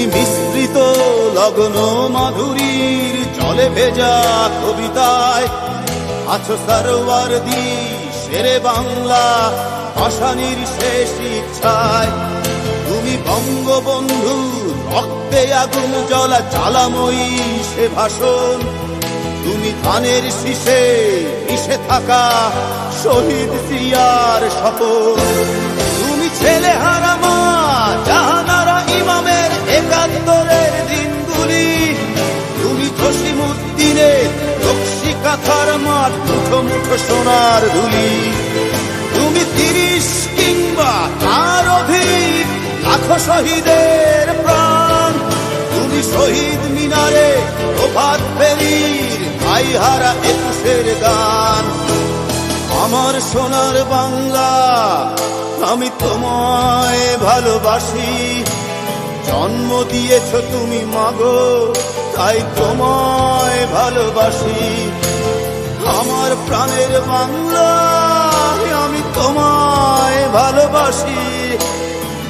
তুমি মিশ্রিত লগ্ন মাধুরীর জলে ভেজা কবিতায় আছো সরওয়ারদি শেরে বাংলা ভাষানির শেষ ইচ্ছায়। তুমি বঙ্গবন্ধু রক্তে আগুন জ্বলা জ্বালাময়ী সে ভাষণ। তুমি ধানের শীষে মিশে থাকা শহীদ জিয়ার শপথ। তুমি ছেলে হারা মা জাহানারা ইমামের একাত্তরের দিনগুলি। তুমি জসিমউদ্দিনের রক্সি কাঁথার মাঠ মুঠো মুঠো সোনার ধুলি। তুমি ৩০ কিংবা তার অধিক লাখো শহীদের প্রাণ। তুমি শহীদ মিনারে প্রভাত ফেরির ভাইহারা ২১-এর গান। আমার সোনার বাংলা আমি তোমায় ভালোবাসি। জন্ম দিয়েছ তুমি মাগো তাই তোমায় ভালোবাসি। আমার প্রাণের বাংলা আমি তোমায় ভালোবাসি।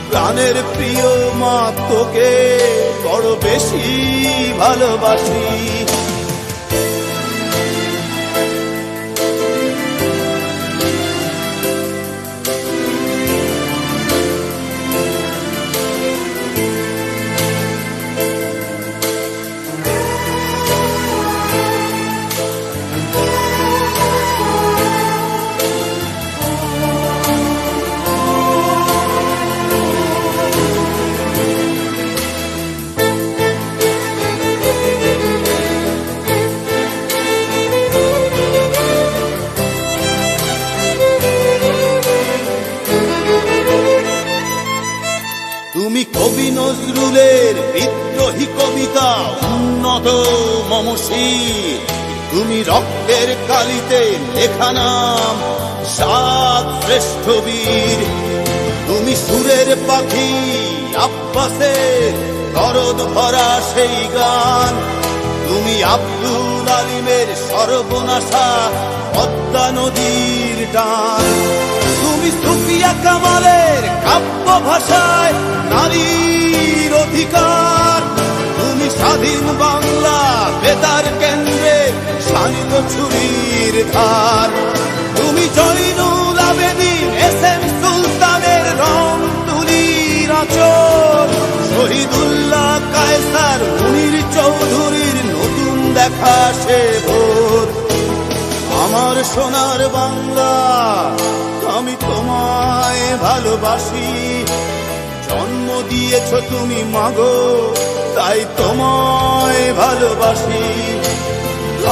প্রাণের প্রিয় মা তোকে বড় বেশি ভালোবাসি। তুমি কবি নজরুলের বিদ্রোহী কবিতা উন্নত মমশীর। তুমি রক্তের কালিতে লেখা নাম ৭ শ্রেষ্ঠ বীর। তুমি সুরের পাখি আব্বাসের দরদ ভরা সেই গান। তুমি আব্দুল আলিমের সর্বনাশা পদ্মা নদীর টান। তুমি সুফিয়া কামালের কাব্য ভাষায় নারীর অধিকার। তুমি স্বাধীন বাংলা বেতার কেন্দ্রে শানিত ছুরির ধার। তুমি জয়নুল আবেদিন এস.এম. সুলতানের রং তুলির আঁচল। শহীদুল্লাহ কায়সার মুনির চৌধুরীর নতুন দেখা সে ভোর। আমার সোনার বাংলা আমি তোমায় ভালোবাসি। জন্ম দিয়েছ তুমি মাগো তাই তোমায় ভালোবাসি।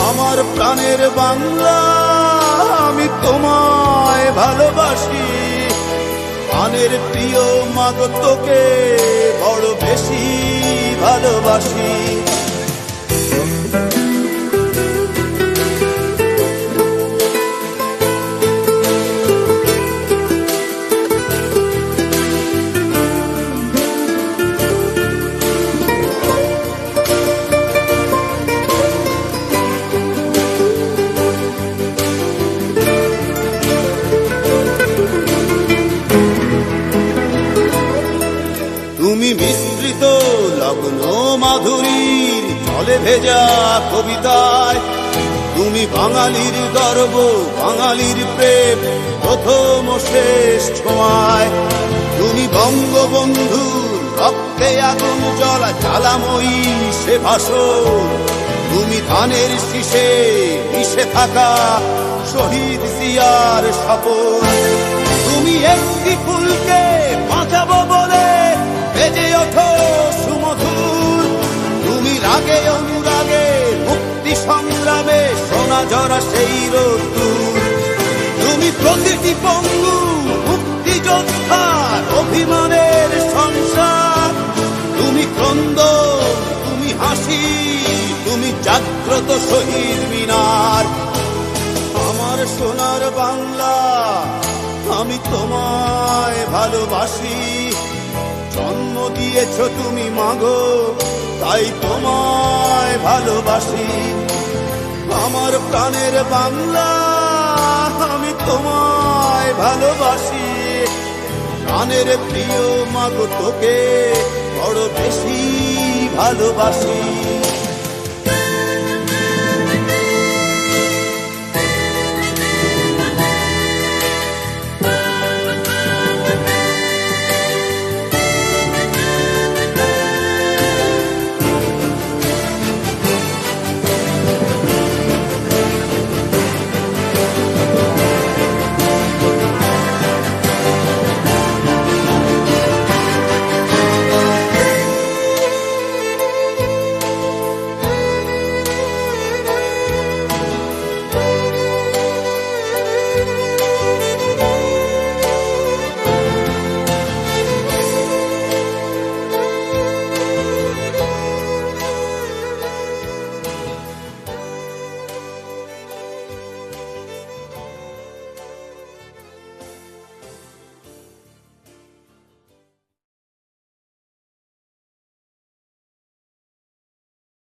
আমার প্রাণের বাংলা আমি তোমায় ভালোবাসি। প্রাণের প্রিয় মাগো তোকে বড় বেশি ভালোবাসি। তুমি মিশ্রিত লগ্ন মাধুরীর জলে ভেজা কবিতায়। তুমি বাঙালির গর্ব বাঙালির প্রেম প্রথম শেষ ছোঁয়ায়। তুমি বঙ্গবন্ধুর রক্তে আগুন জ্বলা জ্বালাময়ী সে ভাষণ। তুমি ধানের শীষে মিশে থাকা শহীদ জিয়ার শপথ। তুমি একটি ফুলকে বাঁচাবো বলে বেজে ওঠো সুমধুর। তুমি রাগে অনুরাগে মুক্তি সংগ্রামে সোনা ঝরা সেই রোদ্দুর। তুমি প্রতিটি পঙ্গু মুক্তিযোদ্ধার অভিমানের সংসার। তুমি ক্রন্দন তুমি হাসি তুমি জাগ্রত শহীদ মিনার। আমার সোনার বাংলা আমি তোমায় ভালোবাসি। জন্ম দিয়েছ তুমি মাগো তাই তোমায় ভালোবাসি। আমার প্রাণের বাংলা আমি তোমায় ভালোবাসি। প্রাণের প্রিয় মাগো তোকে বড় বেশি ভালোবাসি।